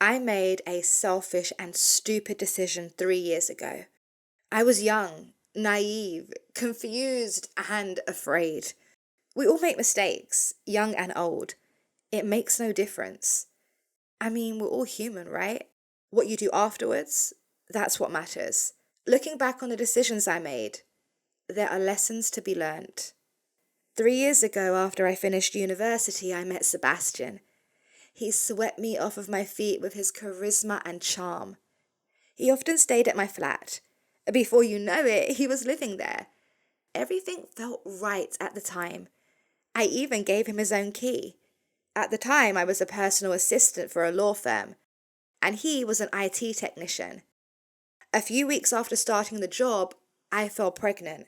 I made a selfish and stupid decision 3 years ago. I was young, naive, confused, and afraid. We all make mistakes, young and old. It makes no difference. I mean, we're all human, right? What you do afterwards, that's what matters. Looking back on the decisions I made, there are lessons to be learned. 3 years ago, after I finished university, I met Sebastian. He swept me off of my feet with his charisma and charm. He often stayed at my flat. Before you know it, he was living there. Everything felt right at the time. I even gave him his own key. At the time, I was a personal assistant for a law firm, and he was an IT technician. A few weeks after starting the job, I fell pregnant.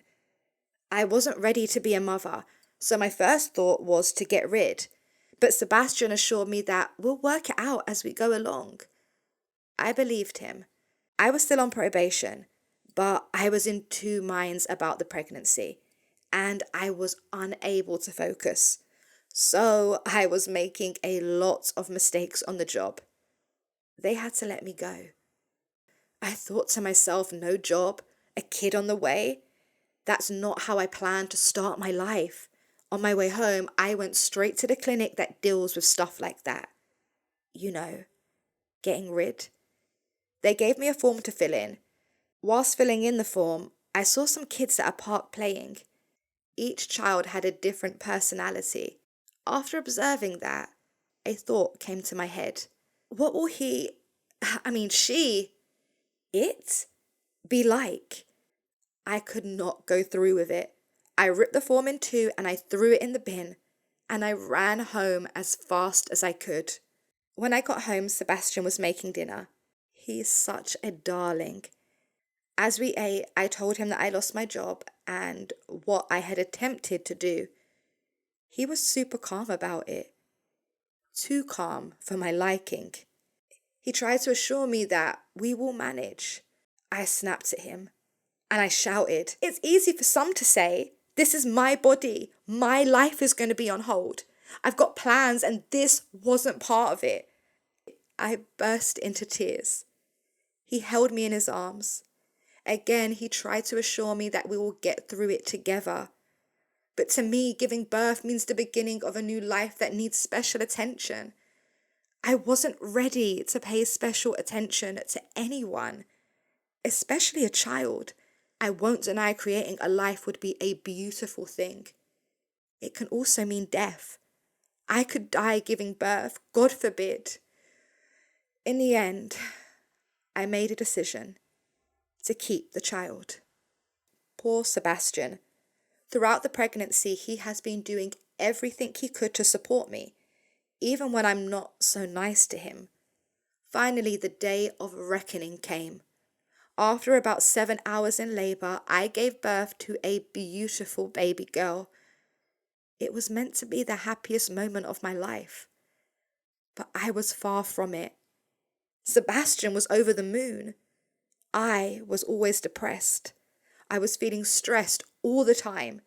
I wasn't ready to be a mother, so my first thought was to get rid. But Sebastian assured me that we'll work it out as we go along. I believed him. I was still on probation, but I was in two minds about the pregnancy, and I was unable to focus. So I was making a lot of mistakes on the job. They had to let me go. I thought to myself, no job, a kid on the way. That's not how I planned to start my life. On my way home, I went straight to the clinic that deals with stuff like that. You know, getting rid. They gave me a form to fill in. Whilst filling in the form, I saw some kids at a park playing. Each child had a different personality. After observing that, a thought came to my head. What will she, it, be like? I could not go through with it. I ripped the form in two and I threw it in the bin, and I ran home as fast as I could. When I got home, Sebastian was making dinner. He's such a darling. As we ate, I told him that I lost my job and what I had attempted to do. He was super calm about it. Too calm for my liking. He tried to assure me that we will manage. I snapped at him and I shouted, "It's easy for some to say, this is my body, my life is going to be on hold. I've got plans and this wasn't part of it." I burst into tears. He held me in his arms. Again, he tried to assure me that we will get through it together. But to me, giving birth means the beginning of a new life that needs special attention. I wasn't ready to pay special attention to anyone, especially a child. I won't deny creating a life would be a beautiful thing. It can also mean death. I could die giving birth, God forbid. In the end, I made a decision to keep the child. Poor Sebastian. Throughout the pregnancy, he has been doing everything he could to support me, even when I'm not so nice to him. Finally, the day of reckoning came. After about 7 hours in labor, I gave birth to a beautiful baby girl. It was meant to be the happiest moment of my life, but I was far from it. Sebastian was over the moon. I was always depressed. I was feeling stressed all the time.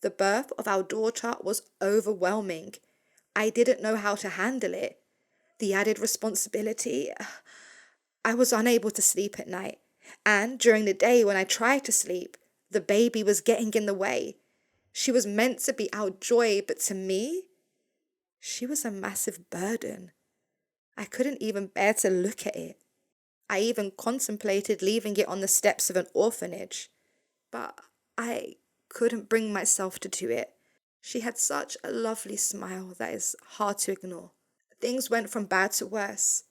The birth of our daughter was overwhelming. I didn't know how to handle it. The added responsibility. I was unable to sleep at night. And during the day when I tried to sleep, the baby was getting in the way. She was meant to be our joy, but to me, she was a massive burden. I couldn't even bear to look at it. I even contemplated leaving it on the steps of an orphanage, but I couldn't bring myself to do it. She had such a lovely smile that is hard to ignore. Things went from bad to worse.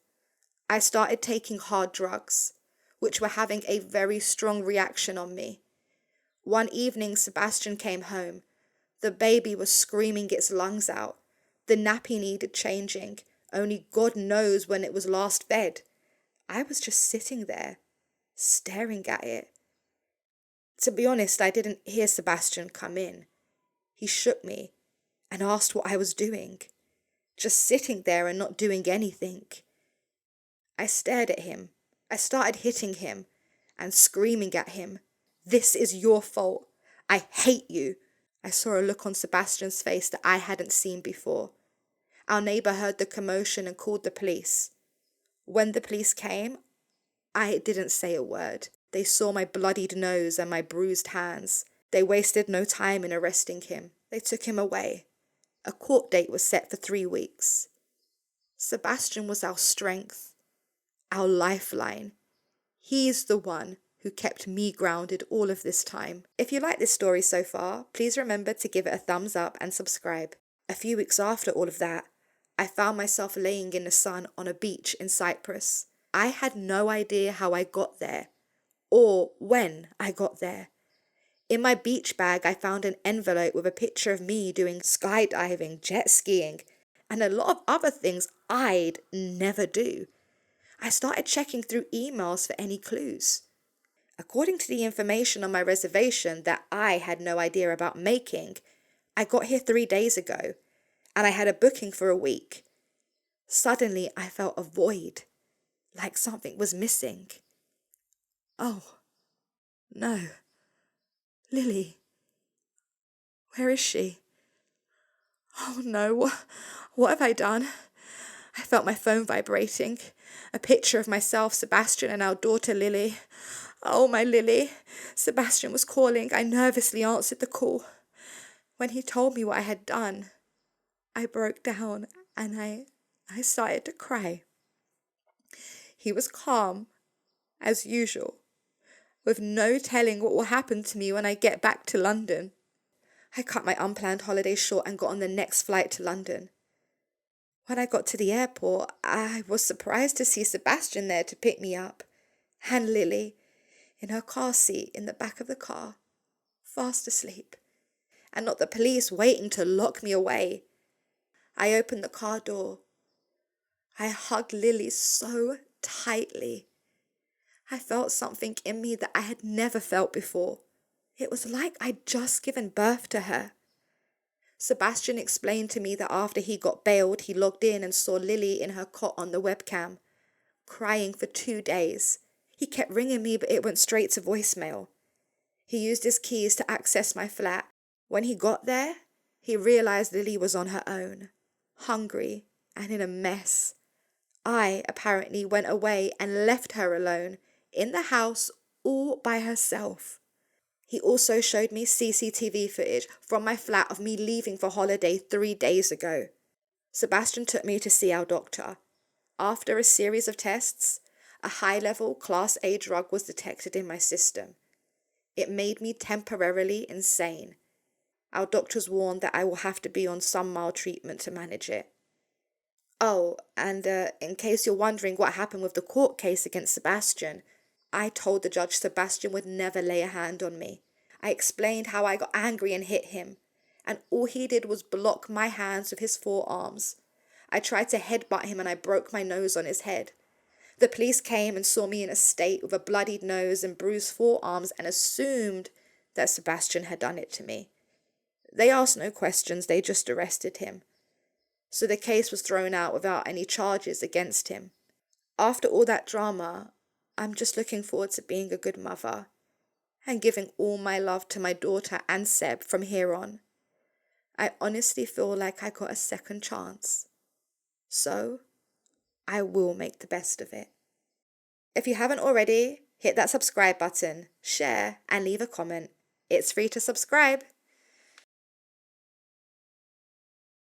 I started taking hard drugs, which were having a very strong reaction on me. One evening, Sebastian came home. The baby was screaming its lungs out. The nappy needed changing. Only God knows when it was last fed. I was just sitting there, staring at it. To be honest, I didn't hear Sebastian come in. He shook me and asked what I was doing. Just sitting there and not doing anything. I stared at him. I started hitting him and screaming at him. "This is your fault. I hate you." I saw a look on Sebastian's face that I hadn't seen before. Our neighbour heard the commotion and called the police. When the police came, I didn't say a word. They saw my bloodied nose and my bruised hands. They wasted no time in arresting him. They took him away. A court date was set for 3 weeks. Sebastian was our strength, our lifeline. He's the one who kept me grounded all of this time. If you like this story so far, please remember to give it a thumbs up and subscribe. A few weeks after all of that, I found myself laying in the sun on a beach in Cyprus. I had no idea how I got there or when I got there. In my beach bag, I found an envelope with a picture of me doing skydiving, jet skiing, and a lot of other things I'd never do. I started checking through emails for any clues. According to the information on my reservation that I had no idea about making, I got here 3 days ago, and I had a booking for a week. Suddenly, I felt a void, like something was missing. Oh, no. Lily. Where is she? Oh no, what have I done? I felt my phone vibrating. A picture of myself, Sebastian, and our daughter Lily. Oh, my Lily. Sebastian was calling. I nervously answered the call. When he told me what I had done, I broke down and I started to cry. He was calm, as usual, with no telling what will happen to me when I get back to London. I cut my unplanned holiday short and got on the next flight to London. When I got to the airport, I was surprised to see Sebastian there to pick me up, and Lily in her car seat in the back of the car, fast asleep, and not the police waiting to lock me away. I opened the car door. I hugged Lily so tightly. I felt something in me that I had never felt before. It was like I'd just given birth to her. Sebastian explained to me that after he got bailed, he logged in and saw Lily in her cot on the webcam, crying for 2 days. He kept ringing me, but it went straight to voicemail. He used his keys to access my flat. When he got there, he realized Lily was on her own, hungry and in a mess. I apparently went away and left her alone in the house all by herself. He also showed me CCTV footage from my flat of me leaving for holiday 3 days ago. Sebastian took me to see our doctor. After a series of tests, a high-level Class A drug was detected in my system. It made me temporarily insane. Our doctors warned that I will have to be on some mild treatment to manage it. Oh, and in case you're wondering what happened with the court case against Sebastian, I told the judge Sebastian would never lay a hand on me. I explained how I got angry and hit him, and all he did was block my hands with his forearms. I tried to headbutt him and I broke my nose on his head. The police came and saw me in a state with a bloodied nose and bruised forearms and assumed that Sebastian had done it to me. They asked no questions, they just arrested him. So the case was thrown out without any charges against him. After all that drama, I'm just looking forward to being a good mother and giving all my love to my daughter and Seb from here on. I honestly feel like I got a second chance. So, I will make the best of it. If you haven't already, hit that subscribe button, share, and leave a comment. It's free to subscribe.